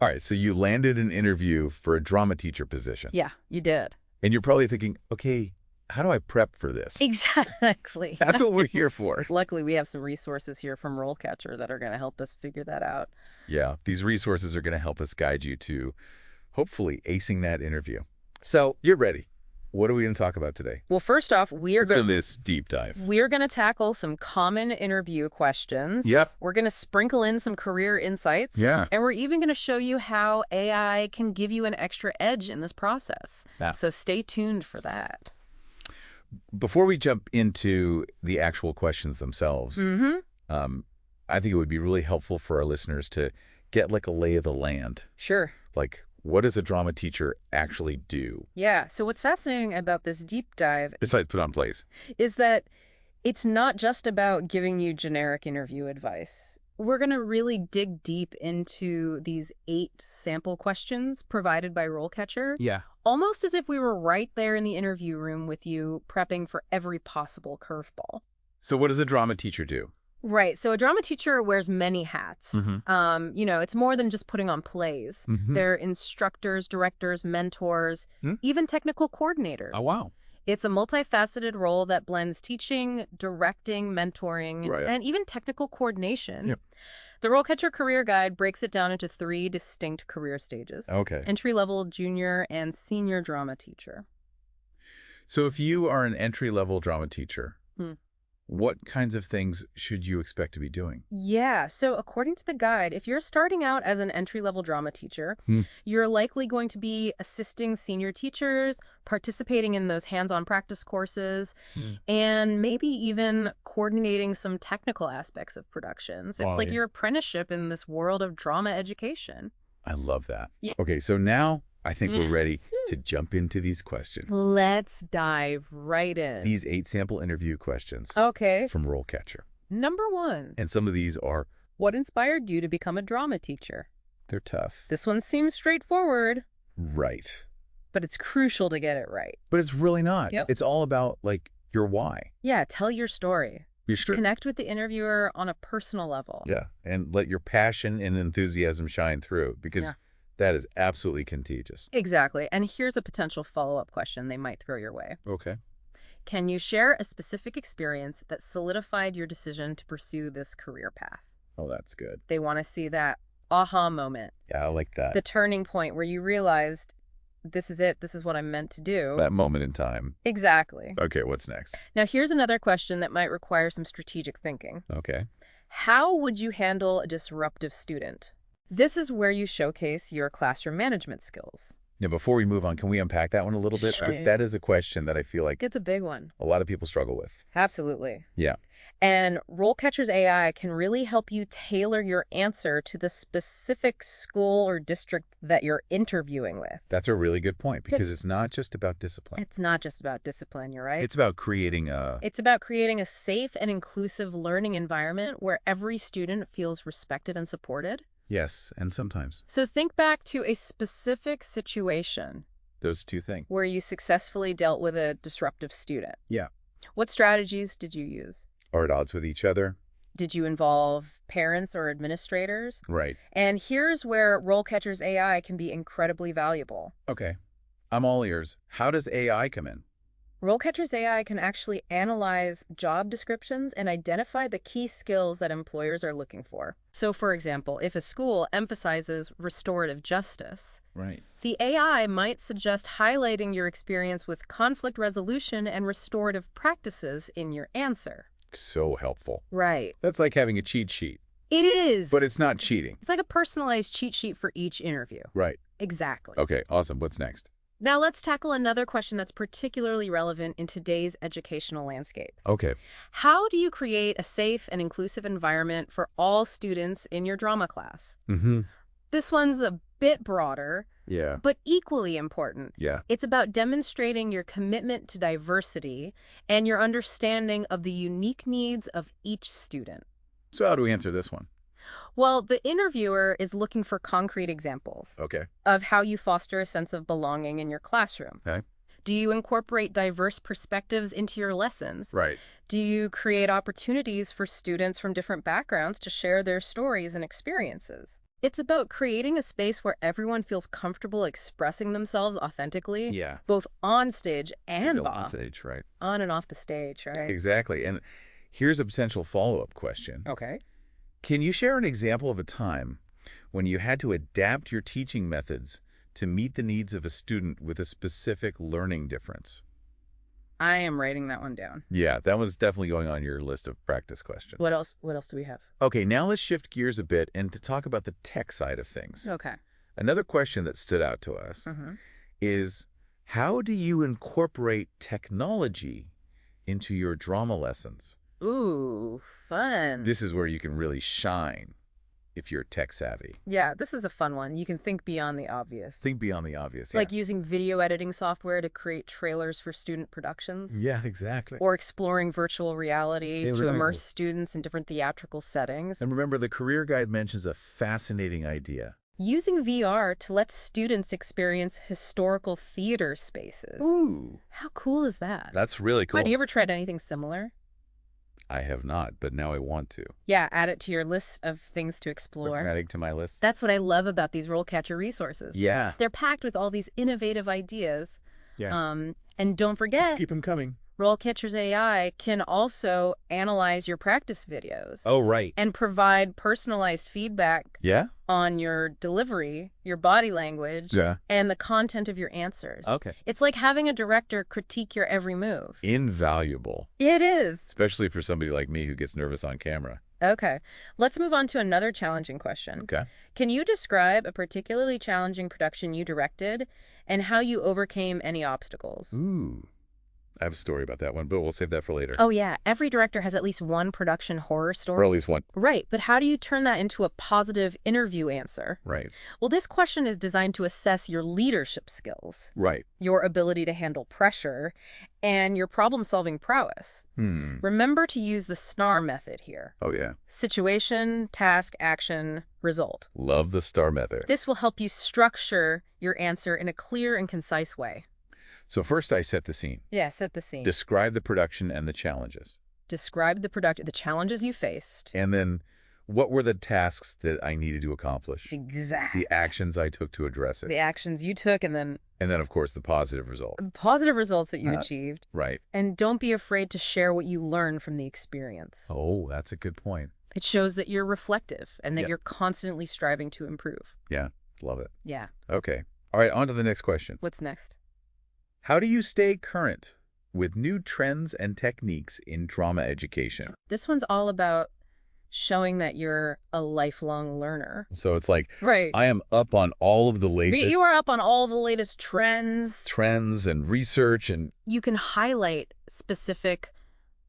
All right, so you landed an interview for a drama teacher position. Yeah, you did. And you're probably thinking, okay, how do I prep for this? Exactly. That's what we're here for. Luckily, we have some resources here from RoleCatcher that are going to help us figure that out. Yeah, these resources are going to help us guide you to hopefully acing that interview. So you're ready. What are we going to talk about today? Well, first off, What's in this deep dive? we're going to tackle some common interview questions. Yep. We're going to sprinkle in some career insights. Yeah. And we're even going to show you how AI can give you an extra edge in this process. Yeah. So stay tuned for that. Before we jump into the actual questions themselves, I think it would be really helpful for our listeners to get like a lay of the land. Sure. Like, what does a drama teacher actually do? Yeah. So what's fascinating about this deep dive Besides put on plays. is that it's not just about giving you generic interview advice. We're going to really dig deep into these 8 sample questions provided by RoleCatcher, Yeah. almost as if we were right there in the interview room with you, prepping for every possible curveball. So what does a drama teacher do? Right. So a drama teacher wears many hats. It's more than just putting on plays. They're instructors, directors, mentors, even technical coordinators. Oh, wow. It's a multifaceted role that blends teaching, directing, mentoring, and even technical coordination. Yep. The RoleCatcher Career Guide breaks it down into 3 distinct career stages. Okay. Entry-level, junior, and senior drama teacher. So if you are an entry-level drama teacher, what kinds of things should you expect to be doing? Yeah, so according to the guide, if you're starting out as an entry-level drama teacher, you're likely going to be assisting senior teachers, participating in those hands-on practice courses, and maybe even coordinating some technical aspects of productions. It's like your apprenticeship in this world of drama education. I love that. Yeah. Okay, so now I think we're ready to jump into these questions. Let's dive right in. These 8 sample interview questions Okay. from RoleCatcher. Number 1. And some of these are, What inspired you to become a drama teacher? they're tough. This one seems straightforward, Right. but it's crucial to get it right. But it's really not. Yep. It's all about, like, your why. Yeah, tell your story. Your story. Connect with the interviewer on a personal level. Yeah, and let your passion and enthusiasm shine through, because that is absolutely contagious. Exactly. And here's a potential follow-up question they might throw your way. Okay. Can you share a specific experience that solidified your decision to pursue this career path? Oh, that's good. They want to see that aha moment, Yeah, I like that. the turning point where you realized, this is it, this is what I'm meant to do. That moment in time. Exactly. Okay, what's next? Now, here's another question that might require some strategic thinking. Okay. How would you handle a disruptive student? This is where you showcase your classroom management skills. Now, before we move on, can we unpack that one a little bit? Because Sure. that is a question that I feel like It's a big one. a lot of people struggle with. Absolutely. Yeah. And RoleCatcher's AI can really help you tailor your answer to the specific school or district that you're interviewing with. That's a really good point, because it's not just about discipline. It's not just about discipline, you're right. It's about creating a... It's about creating a safe and inclusive learning environment where every student feels respected and supported. Yes, and sometimes. So think back to a specific situation Those two things. where you successfully dealt with a disruptive student. Yeah. What strategies did you use? Are at odds with each other. Did you involve parents or administrators? Right. And here's where RoleCatcher's AI can be incredibly valuable. Okay. I'm all ears. How does AI come in? RoleCatcher's AI can actually analyze job descriptions and identify the key skills that employers are looking for. So, for example, if a school emphasizes restorative justice, Right. the AI might suggest highlighting your experience with conflict resolution and restorative practices in your answer. So helpful. Right. That's like having a cheat sheet. It is. But it's not cheating. It's like a personalized cheat sheet for each interview. Right. Exactly. Okay, awesome. What's next? Now let's tackle another question that's particularly relevant in today's educational landscape. Okay. How do you create a safe and inclusive environment for all students in your drama class? This one's a bit broader, Yeah. but equally important. Yeah. It's about demonstrating your commitment to diversity and your understanding of the unique needs of each student. So how do we answer this one? Well, the interviewer is looking for concrete examples Okay. of how you foster a sense of belonging in your classroom. Okay. Do you incorporate diverse perspectives into your lessons? Right. Do you create opportunities for students from different backgrounds to share their stories and experiences? It's about creating a space where everyone feels comfortable expressing themselves authentically, Yeah. both on stage and On off. stage, right. On and off the stage, right? Exactly. And here's a potential follow-up question. Okay. Can you share an example of a time when you had to adapt your teaching methods to meet the needs of a student with a specific learning difference? I am writing that one down. Yeah, that was definitely going on your list of practice questions. What else? What else do we have? Okay, now let's shift gears a bit and to talk about the tech side of things. Okay. Another question that stood out to us is, how do you incorporate technology into your drama lessons? Ooh, fun. This is where you can really shine if you're tech savvy. Yeah, this is a fun one. You can think beyond the obvious. Think beyond the obvious. Like using video editing software to create trailers for student productions. Yeah, exactly. Or exploring virtual reality to immerse students in different theatrical settings. And remember, the career guide mentions a fascinating idea. Using VR to let students experience historical theater spaces. Ooh. How cool is that? That's really cool. Have you ever tried anything similar? I have not, but now I want to. Yeah, add it to your list of things to explore. Adding to my list. That's what I love about these RoleCatcher resources. Yeah. They're packed with all these innovative ideas. Yeah. And don't forget, Keep them coming. RoleCatcher's AI can also analyze your practice videos. Oh, right. And provide personalized feedback Yeah? on your delivery, your body language, Yeah. and the content of your answers. Okay. It's like having a director critique your every move. Invaluable. It is. Especially for somebody like me who gets nervous on camera. Okay. Let's move on to another challenging question. Okay. Can you describe a particularly challenging production you directed and how you overcame any obstacles? Ooh. I have a story about that one, but we'll save that for later. Oh, yeah. Every director has at least one production horror story. Or at least one. Right. But how do you turn that into a positive interview answer? Right. Well, this question is designed to assess your leadership skills, Right. your ability to handle pressure, and your problem-solving prowess. Remember to use the STAR method here. Oh, yeah. Situation, task, action, result. Love the STAR method. This will help you structure your answer in a clear and concise way. So first I set the scene. Yeah, set the scene. Describe the production and the challenges. Describe the challenges you faced. And then what were the tasks that I needed to accomplish? Exactly. The actions I took to address it. The actions you took, and then, of course, the positive result. positive results that you achieved. Right. And don't be afraid to share what you learned from the experience. Oh, that's a good point. It shows that you're reflective and that you're constantly striving to improve. Yeah, love it. Yeah. Okay. All right, on to the next question. What's next? How do you stay current with new trends and techniques in drama education? This one's all about showing that you're a lifelong learner. So it's like, Right. I am up on all of the latest You are up on all the latest trends and research and... You can highlight specific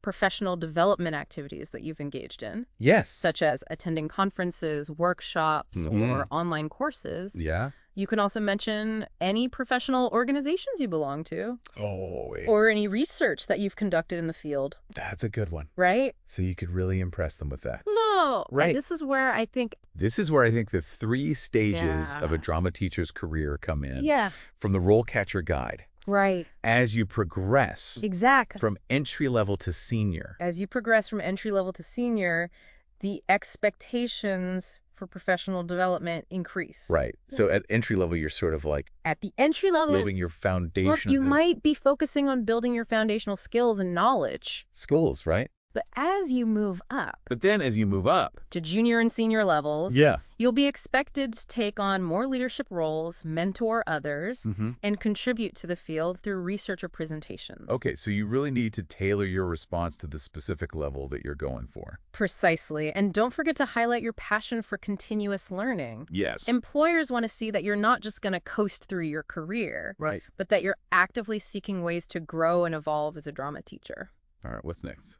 professional development activities that you've engaged in. Yes. Such as attending conferences, workshops, or online courses. Yeah. You can also mention any professional organizations you belong to. Oh, wait. Or any research that you've conducted in the field. That's a good one. Right? So you could really impress them with that. No. Right. And this is where I think... the 3 stages Yeah. of a drama teacher's career come in. Yeah. From the RoleCatcher guide. Right. As you progress Exactly. from entry level to senior. As you progress from entry level to senior, the expectations for professional development increase. Right. So at entry level, you're sort of like At the entry level, building your foundation. look, you might be focusing on building your foundational skills and knowledge. Schools, right? But as you move up But then as you move up. to junior and senior levels, you'll be expected to take on more leadership roles, mentor others, and contribute to the field through research or presentations. Okay, so you really need to tailor your response to the specific level that you're going for. Precisely. And don't forget to highlight your passion for continuous learning. Yes. Employers want to see that you're not just going to coast through your career, Right. but that you're actively seeking ways to grow and evolve as a drama teacher. All right, what's next?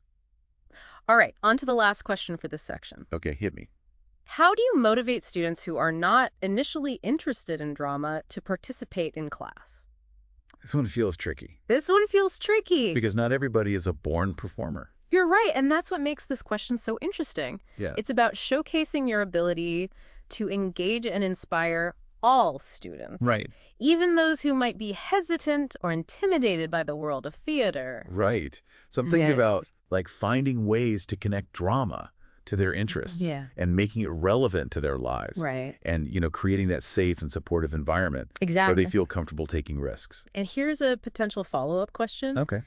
All right, on to the last question for this section. Okay, hit me. How do you motivate students who are not initially interested in drama to participate in class? This one feels tricky. This one feels tricky. Because not everybody is a born performer. You're right, and that's what makes this question so interesting. Yeah. It's about showcasing your ability to engage and inspire all students. Right. Even those who might be hesitant or intimidated by the world of theater. Right. So I'm thinking about like finding ways to connect drama to their interests Yeah. and making it relevant to their lives. Right. And, creating that safe and supportive environment where Exactly. they feel comfortable taking risks. And here's a potential follow-up question. Okay.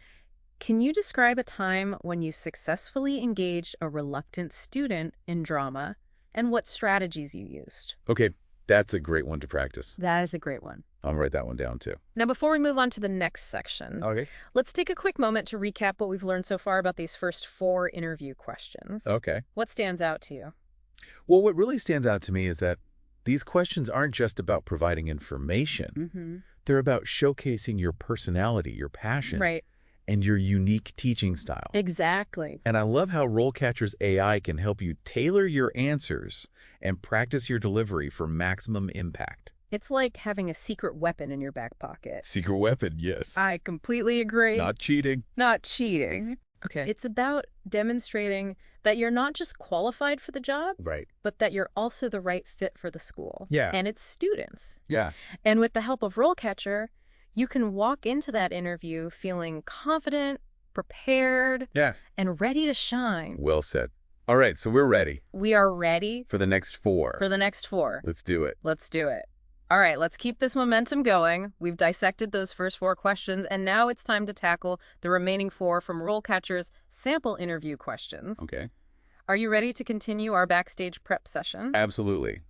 Can you describe a time when you successfully engaged a reluctant student in drama and what strategies you used? Okay, that's a great one to practice. That is a great one. I'll write that one down too. Now, before we move on to the next section, Okay. let's take a quick moment to recap what we've learned so far about these first 4 interview questions. Okay. What stands out to you? Well, what really stands out to me is that these questions aren't just about providing information. They're about showcasing your personality, your passion, Right. and your unique teaching style. Exactly. And I love how RoleCatcher's AI can help you tailor your answers and practice your delivery for maximum impact. It's like having a secret weapon in your back pocket. Secret weapon, yes. I completely agree. Not cheating. Not cheating. Okay. It's about demonstrating that you're not just qualified for the job, Right. but that you're also the right fit for the school. Yeah. And its students. Yeah. And with the help of RoleCatcher, you can walk into that interview feeling confident, prepared, Yeah. and ready to shine. Well said. All right, so we're ready We are ready for the next 4. for the next 4. Let's do it. Let's do it. All right, let's keep this momentum going. We've dissected those first 4 questions, and now it's time to tackle the remaining 4 from RoleCatcher's sample interview questions. Okay. Are you ready to continue our backstage prep session? Absolutely.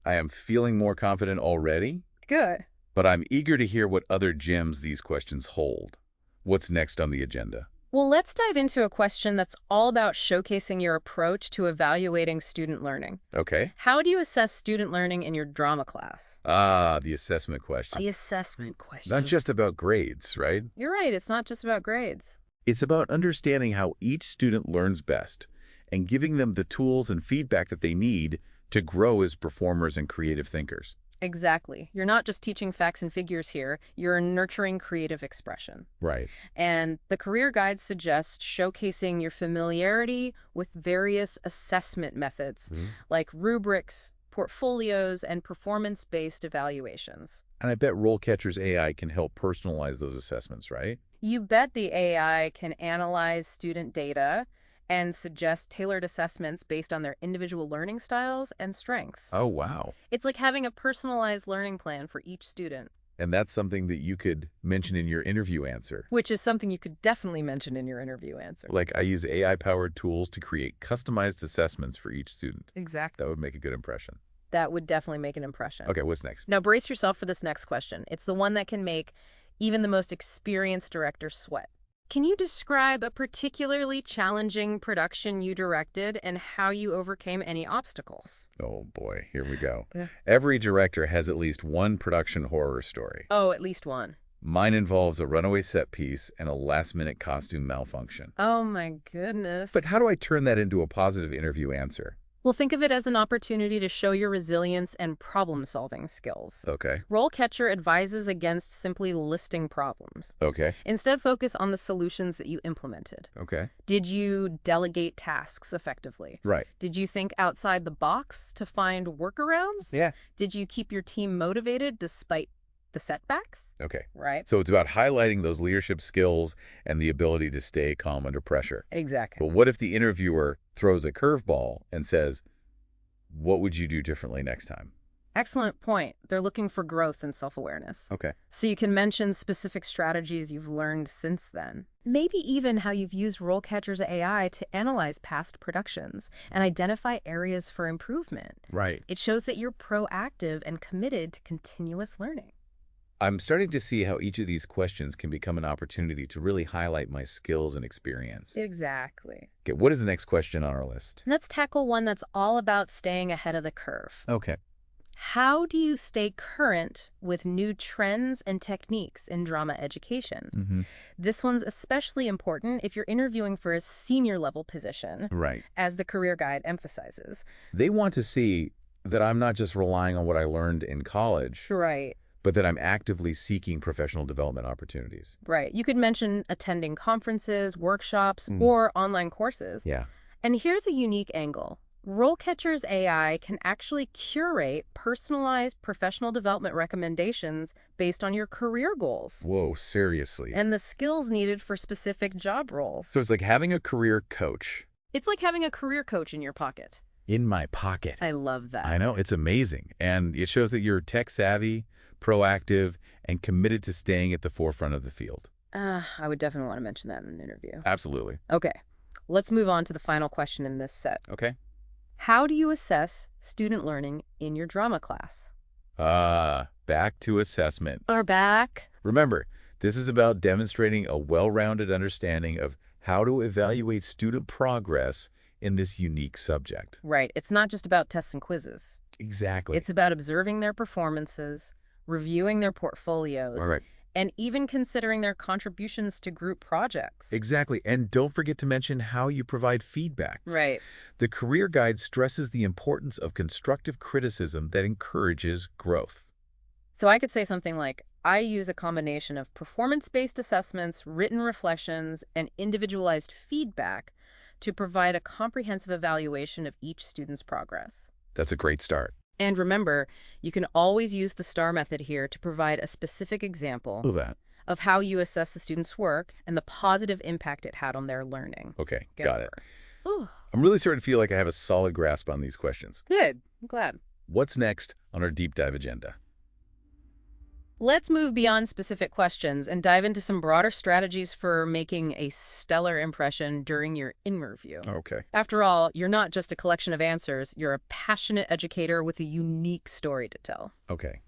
I am feeling more confident already, Good. but I'm eager to hear what other gems these questions hold. What's next on the agenda? Well, let's dive into a question that's all about showcasing your approach to evaluating student learning. Okay. How do you assess student learning in your drama class? The assessment question. The assessment question. Not just about grades, right? You're right, it's not just about grades. It's about understanding how each student learns best and giving them the tools and feedback that they need to grow as performers and creative thinkers. Exactly. You're not just teaching facts and figures here, you're nurturing creative expression. Right. And the career guide suggests showcasing your familiarity with various assessment methods, like rubrics, portfolios, and performance-based evaluations. And I bet RoleCatcher's AI can help personalize those assessments, right? You bet the AI can analyze student data and suggest tailored assessments based on their individual learning styles and strengths. Oh, wow. It's like having a personalized learning plan for each student. And that's something that you could mention in your interview answer. Which is something you could definitely mention in your interview answer. Like, I use AI-powered tools to create customized assessments for each student. Exactly. That would make a good impression. That would definitely make an impression. Okay, what's next? Now brace yourself for this next question. It's the one that can make even the most experienced director sweat. Can you describe a particularly challenging production you directed and how you overcame any obstacles? Oh, boy. Here we go. Yeah. Every director has at least one production horror story. Oh, at least one. Mine involves a runaway set piece and a last-minute costume malfunction. Oh, my goodness. But how do I turn that into a positive interview answer? Well, think of it as an opportunity to show your resilience and problem-solving skills. Okay. RoleCatcher advises against simply listing problems. Okay. Instead, focus on the solutions that you implemented. Okay. Did you delegate tasks effectively? Right. Did you think outside the box to find workarounds? Yeah. Did you keep your team motivated despite the setbacks? Okay. Right? So it's about highlighting those leadership skills and the ability to stay calm under pressure. Exactly. But what if the interviewer throws a curveball and says, what would you do differently next time? Excellent point. They're looking for growth and self-awareness. Okay. So you can mention specific strategies you've learned since then. Maybe even how you've used RoleCatcher's AI to analyze past productions and identify areas for improvement. Right. It shows that you're proactive and committed to continuous learning. I'm starting to see how each of these questions can become an opportunity to really highlight my skills and experience. Exactly. Okay, what is the next question on our list? Let's tackle one that's all about staying ahead of the curve. Okay. How do you stay current with new trends and techniques in drama education? This one's especially important if you're interviewing for a senior level position, Right. as the career guide emphasizes. They want to see that I'm not just relying on what I learned in college, Right. but that I'm actively seeking professional development opportunities. Right. You could mention attending conferences, workshops, or online courses. Yeah. And here's a unique angle. RoleCatcher's AI can actually curate personalized professional development recommendations based on your career goals Whoa, seriously. and the skills needed for specific job roles. So it's like having a career coach It's like having a career coach in your pocket. In my pocket. I love that. I know, it's amazing. And it shows that you're tech-savvy, proactive, and committed to staying at the forefront of the field. I would definitely want to mention that in an interview. Absolutely. Okay, let's move on to the final question in this set. Okay. How do you assess student learning in your drama class? Back to assessment. Or back. Remember, this is about demonstrating a well-rounded understanding of how to evaluate student progress in this unique subject. Right. It's not just about tests and quizzes. Exactly. It's about observing their performances, reviewing their portfolios, All right. and even considering their contributions to group projects. Exactly. And don't forget to mention how you provide feedback. Right. The career guide stresses the importance of constructive criticism that encourages growth. So I could say something like, I use a combination of performance-based assessments, written reflections, and individualized feedback to provide a comprehensive evaluation of each student's progress. That's a great start. And remember, you can always use the STAR method here to provide a specific example of how you assess the student's work and the positive impact it had on their learning. Okay, got it. Ooh. I'm really starting to feel like I have a solid grasp on these questions. Good. I'm glad. What's next on our deep dive agenda? Let's move beyond specific questions and dive into some broader strategies for making a stellar impression during your interview. Okay. After all, you're not just a collection of answers. You're a passionate educator with a unique story to tell. Okay.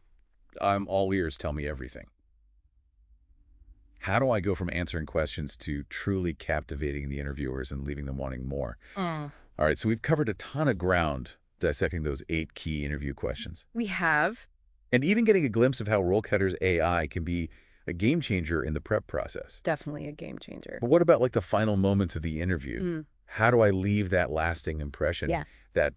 I'm all ears. Tell me everything. How do I go from answering questions to truly captivating the interviewers and leaving them wanting more? All right, so we've covered a ton of ground dissecting those 8 key interview questions. We have. And even getting a glimpse of how RoleCatcher's AI can be a game changer in the prep process. Definitely a game changer. But what about like the final moments of the interview? How do I leave that lasting impression that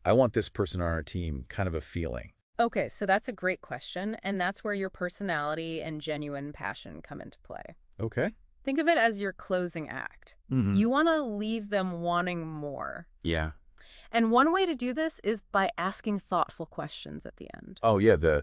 I want this person on our team kind of a feeling? Okay, so that's a great question, and that's where your personality and genuine passion come into play. Okay. Think of it as your closing act. You want to leave them wanting more. Yeah. And one way to do this is by asking thoughtful questions at the end. Oh, yeah, do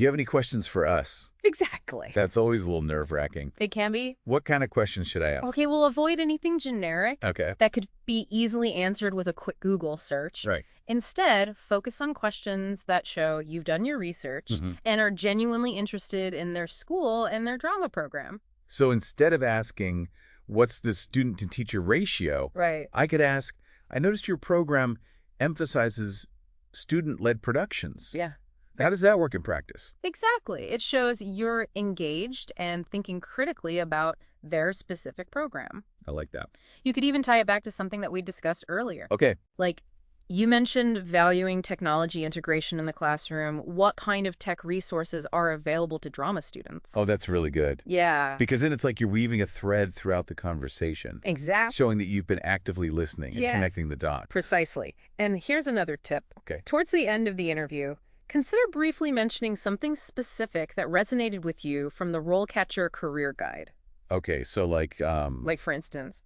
you have any questions for us? Exactly. That's always a little nerve-wracking. It can be. What kind of questions should I ask? Okay, well, avoid anything generic that could be easily answered with a quick Google search. Right. Instead, focus on questions that show you've done your research and are genuinely interested in their school and their drama program. So instead of asking, what's the student-to-teacher ratio? Right. I could ask, I noticed your program emphasizes student-led productions. Yeah. How does that work in practice? Exactly. It shows you're engaged and thinking critically about their specific program. I like that. You could even tie it back to something that we discussed earlier. Okay. Like, you mentioned valuing technology integration in the classroom. What kind of tech resources are available to drama students? Oh, that's really good. Yeah. Because then it's like you're weaving a thread throughout the conversation. Exactly. Showing that you've been actively listening and connecting the dots. Precisely. And here's another tip. Okay. Towards the end of the interview, consider briefly mentioning something specific that resonated with you from the RoleCatcher Career Guide. Okay, so like for instance,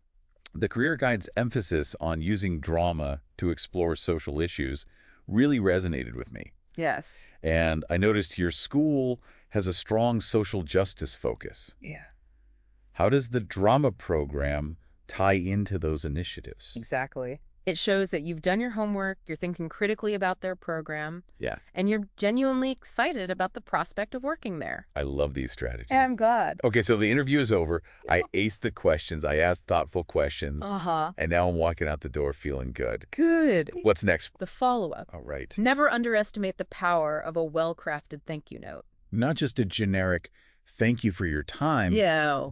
the Career Guide's emphasis on using drama to explore social issues really resonated with me. Yes. And I noticed your school has a strong social justice focus. Yeah. How does the drama program tie into those initiatives? Exactly. It shows that you've done your homework, you're thinking critically about their program, and you're genuinely excited about the prospect of working there. I love these strategies. I'm glad. Okay, so the interview is over. I aced the questions. I asked thoughtful questions. And now I'm walking out the door feeling good. Good. What's next? The follow-up. All right. Never underestimate the power of a well-crafted thank you note. Not just a generic thank you for your time,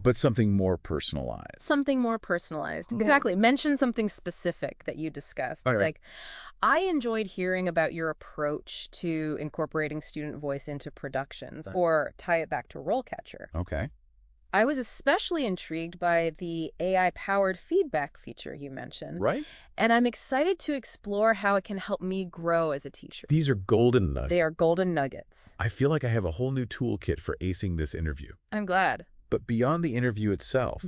but something more personalized. Something more personalized. Exactly. Mention something specific that you discussed. All right. Like, I enjoyed hearing about your approach to incorporating student voice into productions, or tie it back to RoleCatcher. Okay. I was especially intrigued by the AI-powered feedback feature you mentioned. Right. And I'm excited to explore how it can help me grow as a teacher. These are golden nuggets. They are golden nuggets. I feel like I have a whole new toolkit for acing this interview. I'm glad. But beyond the interview itself,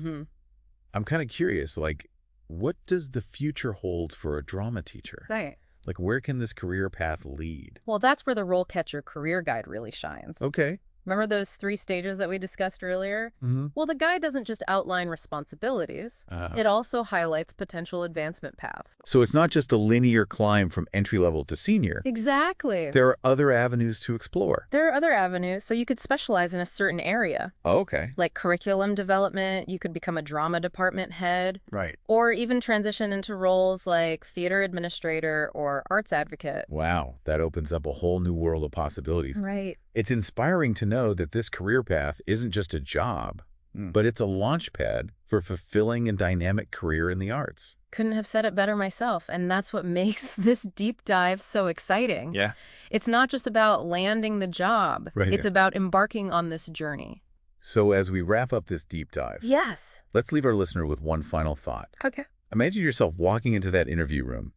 I'm kind of curious, like, what does the future hold for a drama teacher? Right. Like, where can this career path lead? Well, that's where the RoleCatcher Career Guide really shines. Okay. Remember those 3 stages that we discussed earlier? Mm-hmm. Well, the guide doesn't just outline responsibilities. It also highlights potential advancement paths. So it's not just a linear climb from entry level to senior. Exactly. There are other avenues to explore. There are other avenues, so you could specialize in a certain area. Oh, okay. Like curriculum development, you could become a drama department head. Right. Or even transition into roles like theater administrator or arts advocate. Wow, that opens up a whole new world of possibilities. Right. It's inspiring to know that this career path isn't just a job, but it's a launch pad for a fulfilling and dynamic career in the arts. Couldn't have said it better myself, and that's what makes this deep dive so exciting. Yeah. It's not just about landing the job. Right. It's about embarking on this journey. So as we wrap up this deep dive, Yes. let's leave our listener with one final thought. Okay. Imagine yourself walking into that interview room,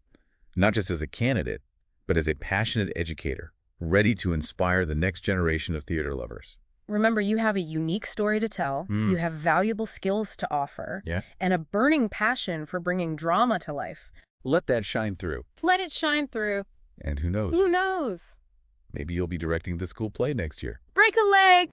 not just as a candidate, but as a passionate educator, ready to inspire the next generation of theater lovers. Remember, you have a unique story to tell, you have valuable skills to offer, and a burning passion for bringing drama to life. Let that shine through. Let it shine through. And who knows? Who knows? Maybe you'll be directing the school play next year. Break a leg!